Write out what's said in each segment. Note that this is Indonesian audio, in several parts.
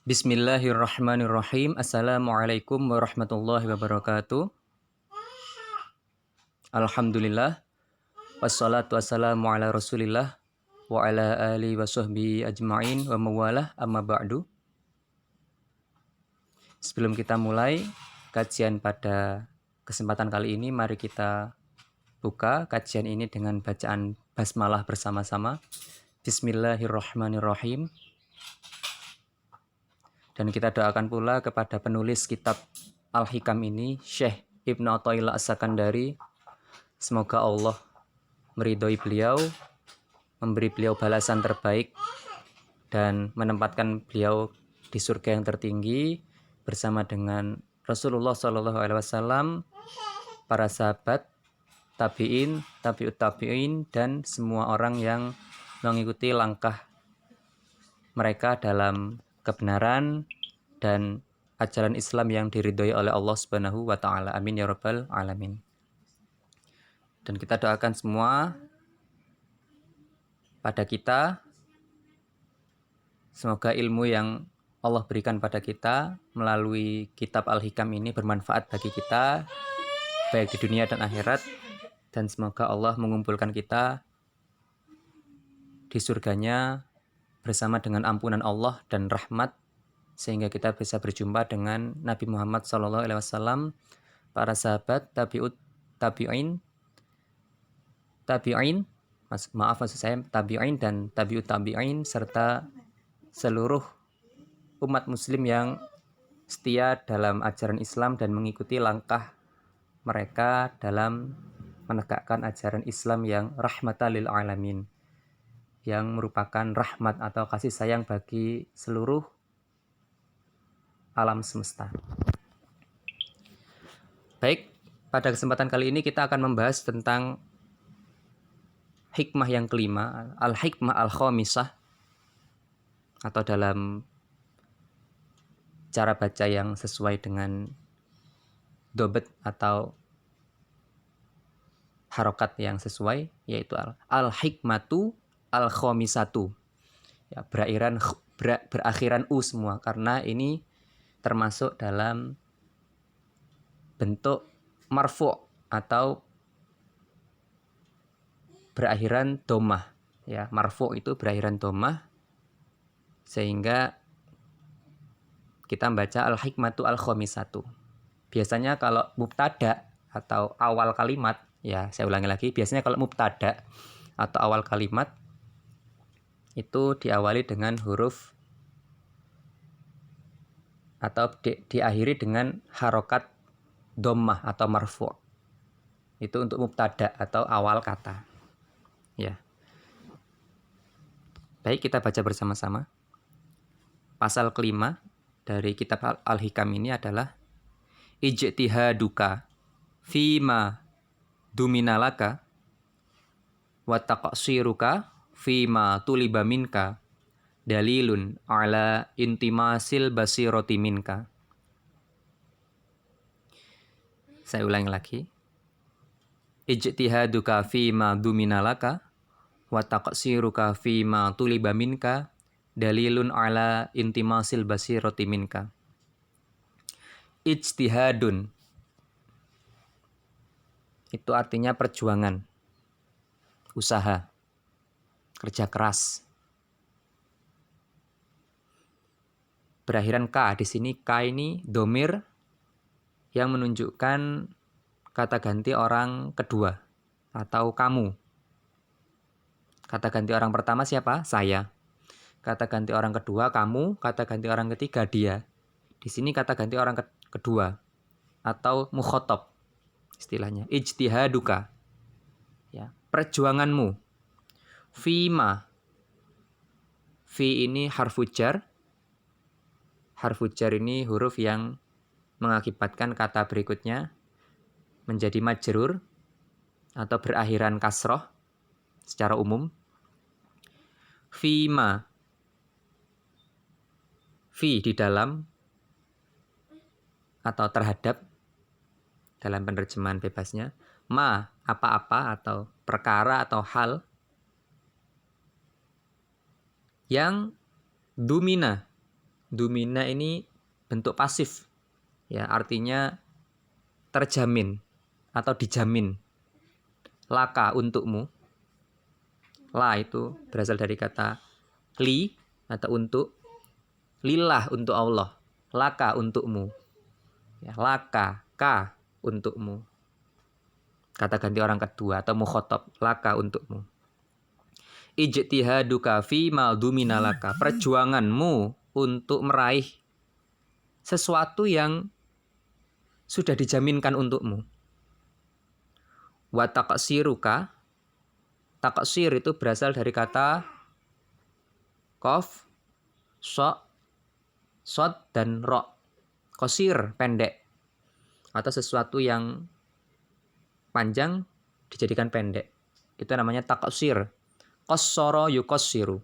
Bismillahirrahmanirrahim. Assalamualaikum warahmatullahi wabarakatuh. Alhamdulillah. Wassalatu wassalamu ala rasulillah wa ala alihi wa sahbihi ajma'in wa mawalah amma ba'du. Sebelum kita mulai kajian pada kesempatan kali ini, mari kita buka kajian ini dengan bacaan basmalah bersama-sama. Bismillahirrahmanirrahim. Dan kita doakan pula kepada penulis kitab Al-Hikam ini, Syekh Ibnu Athaillah As-Sakandari. Semoga Allah meridhoi beliau, memberi beliau balasan terbaik, dan menempatkan beliau di surga yang tertinggi bersama dengan Rasulullah SAW, para sahabat, tabi'in, tabi'ut tabi'in, dan semua orang yang mengikuti langkah mereka dalam kebenaran dan ajaran Islam yang diridhoi oleh Allah Subhanahu wa taala. Amin ya rabbal alamin. Dan kita doakan semua pada kita, semoga ilmu yang Allah berikan pada kita melalui kitab Al-Hikam ini bermanfaat bagi kita, baik di dunia dan akhirat. Dan semoga Allah mengumpulkan kita di surganya bersama dengan ampunan Allah dan rahmat, sehingga kita bisa berjumpa dengan Nabi Muhammad SAW, para sahabat, tabi'in, tabi'in dan tabi'ut tabi'in, serta seluruh umat muslim yang setia dalam ajaran Islam dan mengikuti langkah mereka dalam menegakkan ajaran Islam yang rahmatan lil alamin, yang merupakan rahmat atau kasih sayang bagi seluruh alam semesta. Baik, pada kesempatan kali ini kita akan membahas tentang hikmah yang kelima, al-hikmah al-khamisah, atau dalam cara baca yang sesuai dengan dobet atau harokat yang sesuai, yaitu al-hikmatu al-khamisatu, ya, berakhiran u semua, karena ini termasuk dalam bentuk marfu' atau berakhiran domah, ya. Marfu' itu berakhiran domah, sehingga kita membaca al-hikmatu al-khamisatu. Biasanya kalau mubtada atau awal kalimat, ya saya ulangi lagi, biasanya kalau mubtada atau awal kalimat itu diawali dengan huruf atau diakhiri dengan harokat dhammah atau marfu'. Itu untuk mubtada atau awal kata, ya. Baik, kita baca bersama-sama. Pasal kelima dari kitab Al-Hikam ini adalah ijtihaduka fima duminalaka wa taqsiruka fima tuliba minka dalilun ala intimasil basirati minka. Saya ulangi lagi. Ijtihaduka fima duminalaka wa taqsiruka fima tuliba minka dalilun ala intimasil basirati minka. Ijtihadun itu artinya perjuangan, usaha, kerja keras. Berakhiran ka, di sini ka ini domir yang menunjukkan kata ganti orang kedua atau kamu. Kata ganti orang pertama siapa? Saya. Kata ganti orang kedua kamu, kata ganti orang ketiga dia. Di sini kata ganti orang kedua atau mukhotob istilahnya. Ijtihaduka, ya, perjuanganmu. Fima, fi ini harfu jar. Harfu jar ini huruf yang mengakibatkan kata berikutnya menjadi majrur atau berakhiran kasroh secara umum. Fima, fi di dalam atau terhadap dalam penerjemahan bebasnya. Ma, apa-apa atau perkara atau hal yang dumina, Dumina ini bentuk pasif. Ya, artinya terjamin atau dijamin. Laka untukmu. La itu berasal dari kata li atau untuk. Lillah untuk Allah. Laka untukmu. Ya, laka, ka untukmu. Kata ganti orang kedua atau mukhotob. Laka untukmu. Ijtihaduka fi maldumina laka. Perjuanganmu untuk meraih sesuatu yang sudah dijaminkan untukmu. Wa taqsiruka. Taqsir itu berasal dari kata qaf, sha, shad dan ro. Qasir pendek. Atau sesuatu yang panjang dijadikan pendek. Itu namanya taqsir. Qassara yuqassiru.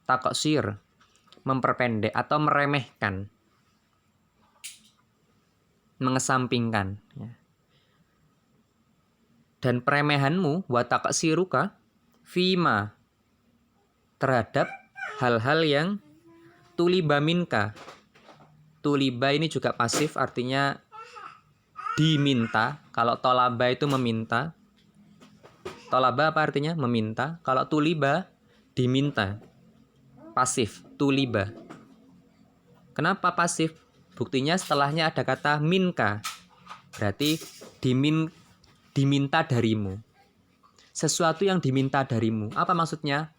Taqsir memperpendek atau meremehkan. Mengesampingkan, ya. Dan peremehanmu wa taqsiruka fima terhadap hal-hal yang tuliba minka. Tuliba ini juga pasif, artinya diminta. Kalau tolaba itu meminta. Tolaba apa artinya? Meminta. Kalau tuliba diminta. Pasif, tuliba. Kenapa pasif? Buktinya setelahnya ada kata minka. Berarti diminta darimu. Sesuatu yang diminta darimu. Apa maksudnya?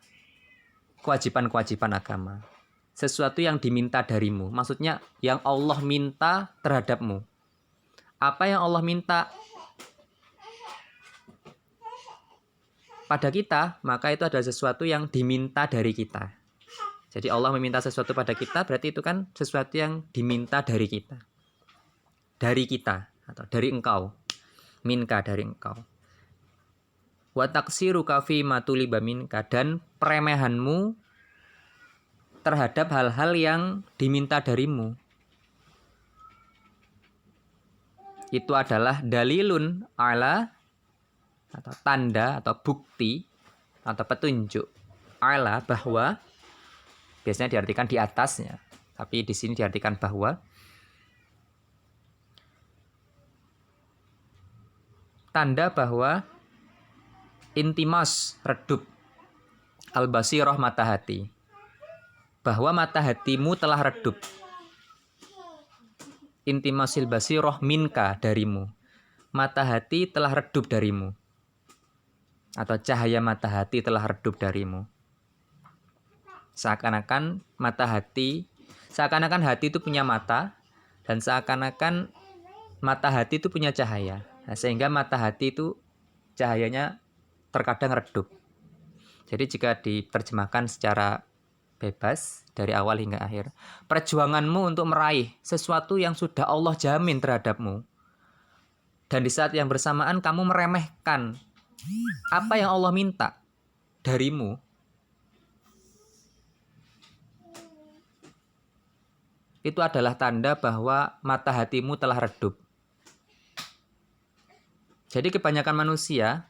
Kewajiban-kewajiban agama. Sesuatu yang diminta darimu. Maksudnya yang Allah minta terhadapmu. Apa yang Allah minta pada kita, maka itu adalah sesuatu yang diminta dari kita. Jadi Allah meminta sesuatu pada kita, berarti itu kan sesuatu yang diminta dari kita. Dari kita, atau dari engkau. Minka, dari engkau. Wa taqsiruka fi ma tuliba minka. Dan peremehanmu terhadap hal-hal yang diminta darimu. Itu adalah dalilun ala, atau tanda atau bukti atau petunjuk ala, bahwa biasanya diartikan di atasnya, tapi di sini diartikan bahwa tanda bahwa intimas redup al-basirah mata hati, bahwa mata hatimu telah redup. Intimasil basirah minka, darimu. Mata hati telah redup darimu. Atau cahaya mata hati telah redup darimu. Seakan-akan hati itu punya mata, dan seakan-akan mata hati itu punya cahaya. Nah, sehingga mata hati itu cahayanya terkadang redup. Jadi jika diterjemahkan secara bebas dari awal hingga akhir, perjuanganmu untuk meraih sesuatu yang sudah Allah jamin terhadapmu, dan di saat yang bersamaan kamu meremehkan apa yang Allah minta darimu, itu adalah tanda bahwa mata hatimu telah redup. Jadi kebanyakan manusia,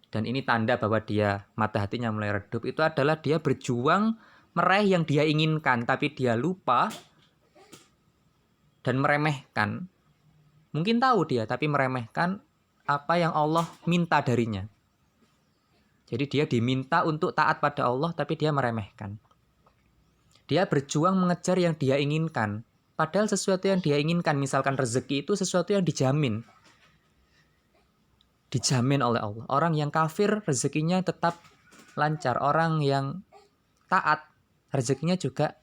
dan ini tanda bahwa dia mata hatinya mulai redup, itu adalah dia berjuang meraih yang dia inginkan, tapi dia lupa dan meremehkan. Mungkin tahu dia, tapi meremehkan apa yang Allah minta darinya. Jadi dia diminta untuk taat pada Allah, tapi dia meremehkan. Dia berjuang mengejar yang dia inginkan, padahal sesuatu yang dia inginkan, misalkan rezeki, itu sesuatu yang dijamin. Dijamin oleh Allah. Orang yang kafir rezekinya tetap lancar. Orang yang taat rezekinya juga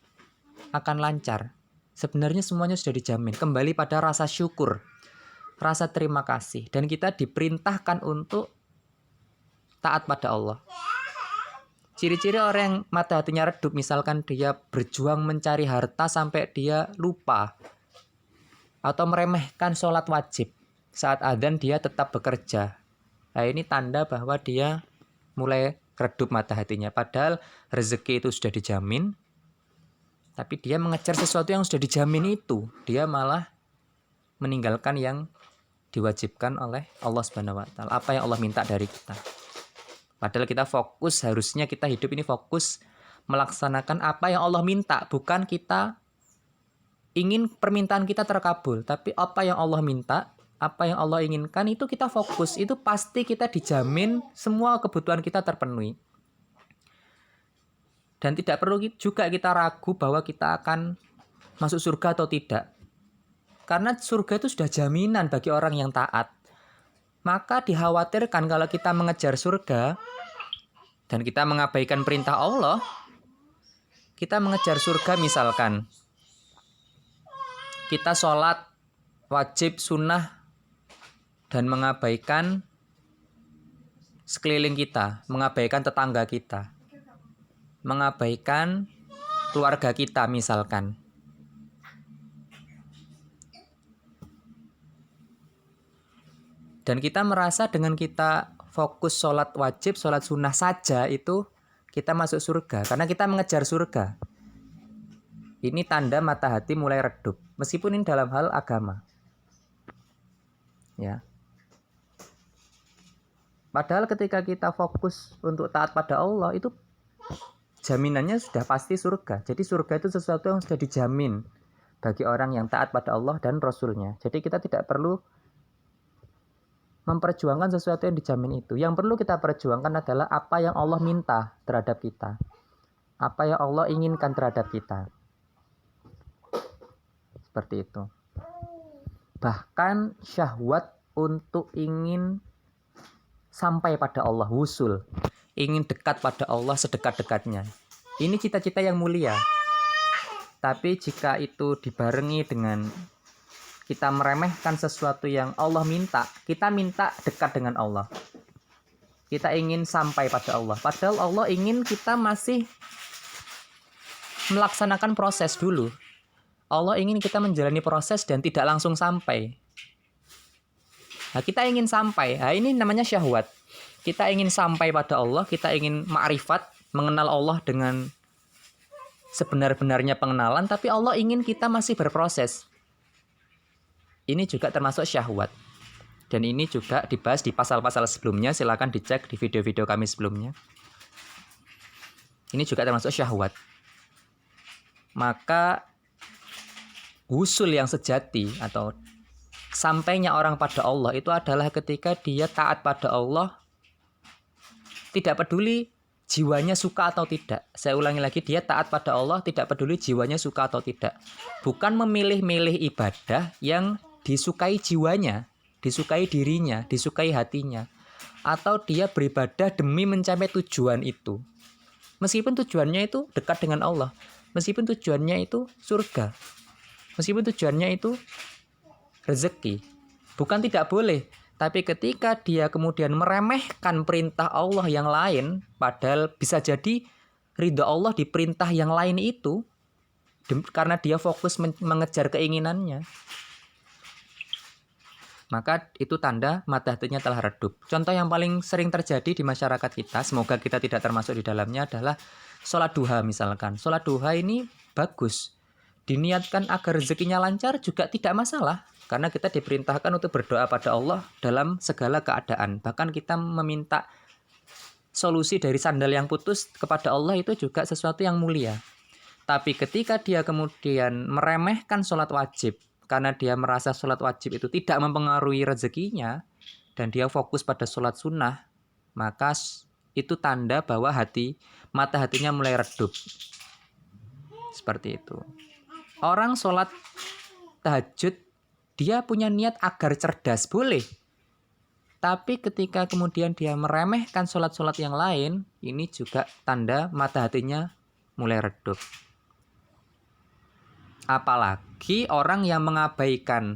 akan lancar. Sebenarnya semuanya sudah dijamin. Kembali pada rasa syukur, rasa terima kasih. Dan kita diperintahkan untuk taat pada Allah. Ciri-ciri orang yang mata hatinya redup, misalkan dia berjuang mencari harta sampai dia lupa, atau meremehkan sholat wajib. Saat adzan dia tetap bekerja. Nah, ini tanda bahwa dia mulai redup mata hatinya. Padahal rezeki itu sudah dijamin, tapi dia mengejar sesuatu yang sudah dijamin itu. Dia malah meninggalkan yang diwajibkan oleh Allah Subhanahu wa taala. Apa yang Allah minta dari kita. Padahal kita fokus, harusnya kita hidup ini fokus melaksanakan apa yang Allah minta, bukan kita ingin permintaan kita terkabul, tapi apa yang Allah minta, apa yang Allah inginkan itu kita fokus, itu pasti kita dijamin semua kebutuhan kita terpenuhi. Dan tidak perlu juga kita ragu bahwa kita akan masuk surga atau tidak. Karena surga itu sudah jaminan bagi orang yang taat. Maka dikhawatirkan kalau kita mengejar surga dan kita mengabaikan perintah Allah, kita mengejar surga misalkan, kita sholat wajib sunnah dan mengabaikan sekeliling kita, mengabaikan tetangga kita, mengabaikan keluarga kita misalkan. Dan kita merasa dengan kita fokus sholat wajib, sholat sunnah saja itu kita masuk surga. Karena kita mengejar surga. Ini tanda mata hati mulai redup. Meskipun ini dalam hal agama. Ya. Padahal ketika kita fokus untuk taat pada Allah, itu jaminannya sudah pasti surga. Jadi surga itu sesuatu yang sudah dijamin bagi orang yang taat pada Allah dan Rasul-Nya. Jadi kita tidak perlu memperjuangkan sesuatu yang dijamin itu. Yang perlu kita perjuangkan adalah apa yang Allah minta terhadap kita. Apa yang Allah inginkan terhadap kita. Seperti itu. Bahkan syahwat untuk ingin sampai pada Allah, wusul. Ingin dekat pada Allah sedekat-dekatnya. Ini cita-cita yang mulia. Tapi jika itu dibarengi dengan kita meremehkan sesuatu yang Allah minta, kita minta dekat dengan Allah. Kita ingin sampai pada Allah. Padahal Allah ingin kita masih melaksanakan proses dulu. Allah ingin kita menjalani proses dan tidak langsung sampai. Nah, kita ingin sampai. Nah, ini namanya syahwat. Kita ingin sampai pada Allah, kita ingin ma'rifat, mengenal Allah dengan sebenar-benarnya pengenalan, tapi Allah ingin kita masih berproses. Ini juga termasuk syahwat. Dan ini juga dibahas di pasal-pasal sebelumnya. Silakan dicek di video-video kami sebelumnya. Ini juga termasuk syahwat. Maka wusul yang sejati atau sampainya orang pada Allah itu adalah ketika dia taat pada Allah, tidak peduli jiwanya suka atau tidak. Saya ulangi lagi, dia taat pada Allah, tidak peduli jiwanya suka atau tidak. Bukan memilih-milih ibadah yang disukai jiwanya, disukai dirinya, disukai hatinya. Atau dia beribadah demi mencapai tujuan itu. Meskipun tujuannya itu dekat dengan Allah. Meskipun tujuannya itu surga. Meskipun tujuannya itu rezeki. Bukan tidak boleh. Tapi ketika dia kemudian meremehkan perintah Allah yang lain, padahal bisa jadi ridha Allah di perintah yang lain itu, karena dia fokus mengejar keinginannya, maka itu tanda mata hatinya telah redup. Contoh yang paling sering terjadi di masyarakat kita, semoga kita tidak termasuk di dalamnya, adalah sholat duha misalkan. Sholat duha ini bagus. Diniatkan agar rezekinya lancar juga tidak masalah. Karena kita diperintahkan untuk berdoa pada Allah dalam segala keadaan. Bahkan kita meminta solusi dari sandal yang putus kepada Allah itu juga sesuatu yang mulia. Tapi ketika dia kemudian meremehkan sholat wajib, karena dia merasa sholat wajib itu tidak mempengaruhi rezekinya, dan dia fokus pada sholat sunnah, maka itu tanda bahwa mata hatinya mulai redup. Seperti itu. Orang sholat tahajud, dia punya niat agar cerdas, boleh. Tapi ketika kemudian dia meremehkan sholat-sholat yang lain, ini juga tanda mata hatinya mulai redup. Apalagi orang yang mengabaikan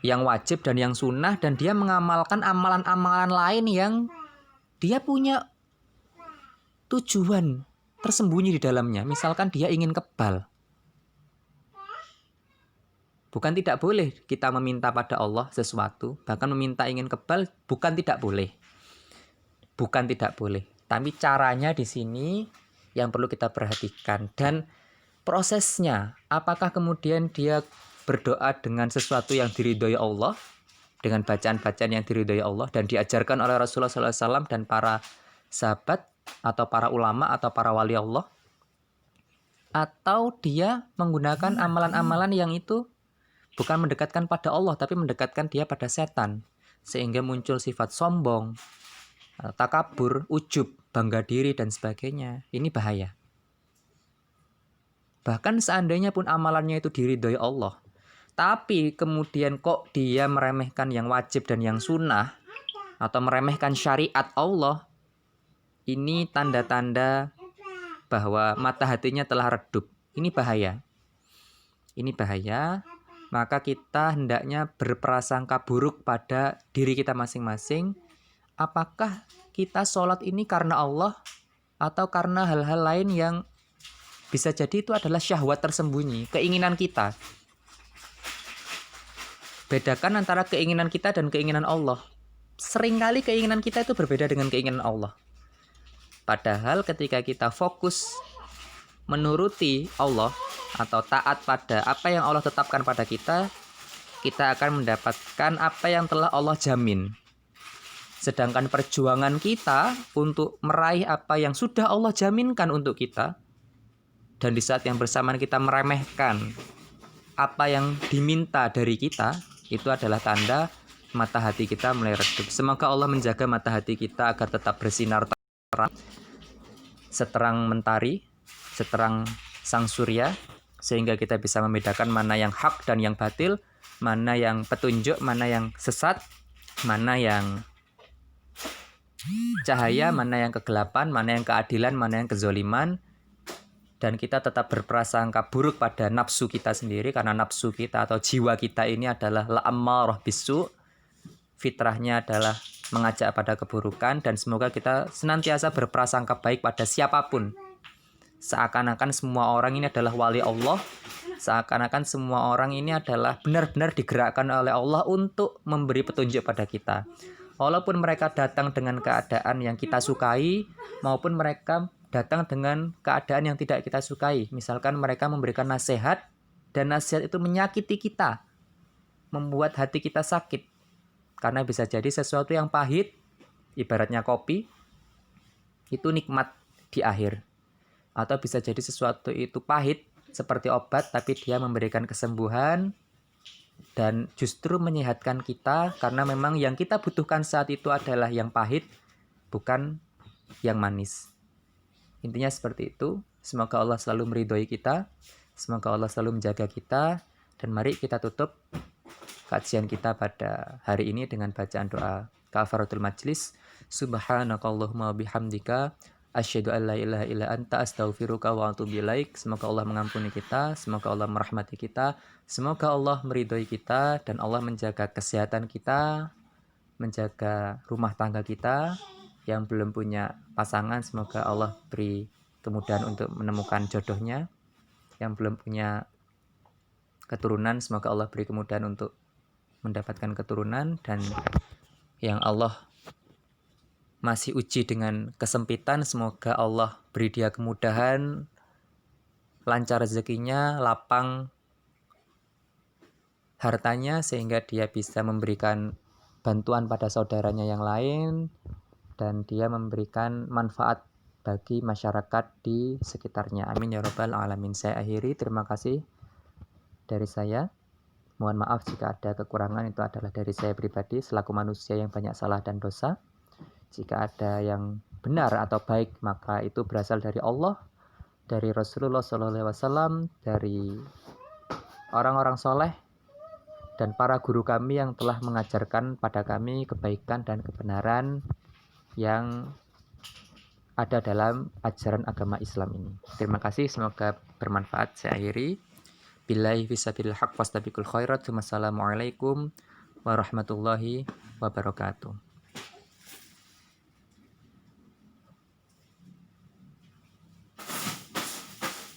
yang wajib dan yang sunnah, dan dia mengamalkan amalan-amalan lain yang dia punya tujuan tersembunyi di dalamnya. Misalkan dia ingin kebal. Bukan tidak boleh kita meminta pada Allah sesuatu, bahkan meminta ingin kebal bukan tidak boleh. Bukan tidak boleh. Tapi caranya di sini yang perlu kita perhatikan, dan prosesnya. Apakah kemudian dia berdoa dengan sesuatu yang diridhoi Allah, dengan bacaan-bacaan yang diridhoi Allah dan diajarkan oleh Rasulullah SAW dan para sahabat, atau para ulama atau para wali Allah, atau dia menggunakan amalan-amalan yang itu bukan mendekatkan pada Allah tapi mendekatkan dia pada setan, sehingga muncul sifat sombong, takabur, ujub, bangga diri dan sebagainya. Ini bahaya. Bahkan seandainya pun amalannya itu diridhoi Allah, tapi kemudian kok dia meremehkan yang wajib dan yang sunnah, atau meremehkan syariat Allah, ini tanda-tanda bahwa mata hatinya telah redup. Ini bahaya. Ini bahaya. Maka kita hendaknya berprasangka buruk pada diri kita masing-masing. Apakah kita sholat ini karena Allah atau karena hal-hal lain yang bisa jadi itu adalah syahwat tersembunyi, keinginan kita. Bedakan antara keinginan kita dan keinginan Allah. Seringkali keinginan kita itu berbeda dengan keinginan Allah. Padahal ketika kita fokus menuruti Allah atau taat pada apa yang Allah tetapkan pada kita, kita akan mendapatkan apa yang telah Allah jamin. Sedangkan perjuangan kita untuk meraih apa yang sudah Allah jaminkan untuk kita, dan di saat yang bersamaan kita meremehkan apa yang diminta dari kita, itu adalah tanda mata hati kita mulai redup. Semoga Allah menjaga mata hati kita agar tetap bersinar terang, seterang mentari, seterang sang surya, sehingga kita bisa membedakan mana yang hak dan yang batil, mana yang petunjuk, mana yang sesat, mana yang cahaya, mana yang kegelapan, mana yang keadilan, mana yang kezoliman. Dan kita tetap berprasangka buruk pada nafsu kita sendiri, karena nafsu kita atau jiwa kita ini adalah la'ammarah bisu, fitrahnya adalah mengajak pada keburukan. Dan semoga kita senantiasa berprasangka baik pada siapapun, seakan-akan semua orang ini adalah wali Allah, seakan-akan semua orang ini adalah benar-benar digerakkan oleh Allah untuk memberi petunjuk pada kita. Walaupun mereka datang dengan keadaan yang kita sukai, maupun mereka datang dengan keadaan yang tidak kita sukai. Misalkan mereka memberikan nasihat, dan nasihat itu menyakiti kita, membuat hati kita sakit. Karena bisa jadi sesuatu yang pahit, ibaratnya kopi, itu nikmat di akhir. Atau bisa jadi sesuatu itu pahit seperti obat, tapi dia memberikan kesembuhan dan justru menyehatkan kita, karena memang yang kita butuhkan saat itu adalah yang pahit, bukan yang manis. Intinya seperti itu. Semoga Allah selalu meridhoi kita, semoga Allah selalu menjaga kita. Dan mari kita tutup kajian kita pada hari ini dengan bacaan doa kafaratul majlis. Subhanakallahumma bihamdika asyhadu an la ilaha illa anta astaghfiruka wa atubu ilaik. Semoga Allah mengampuni kita, semoga Allah merahmati kita, semoga Allah meridhoi kita, dan Allah menjaga kesehatan kita, menjaga rumah tangga kita. Yang belum punya pasangan, semoga Allah beri kemudahan untuk menemukan jodohnya. Yang belum punya keturunan, semoga Allah beri kemudahan untuk mendapatkan keturunan. Dan yang Allah masih uji dengan kesempitan, semoga Allah beri dia kemudahan, lancar rezekinya, lapang hartanya, sehingga dia bisa memberikan bantuan pada saudaranya yang lain, dan dia memberikan manfaat bagi masyarakat di sekitarnya. Amin ya rabbal alamin. Saya akhiri, terima kasih dari saya. Mohon maaf jika ada kekurangan, itu adalah dari saya pribadi selaku manusia yang banyak salah dan dosa. Jika ada yang benar atau baik, maka itu berasal dari Allah, dari Rasulullah SAW, dari orang-orang soleh, dan para guru kami yang telah mengajarkan pada kami kebaikan dan kebenaran yang ada dalam ajaran agama Islam ini. Terima kasih, semoga bermanfaat. Saya akhiri. Billahi fisabilil haq fastabiqul khairat. Wassalamualaikum warahmatullahi wabarakatuh.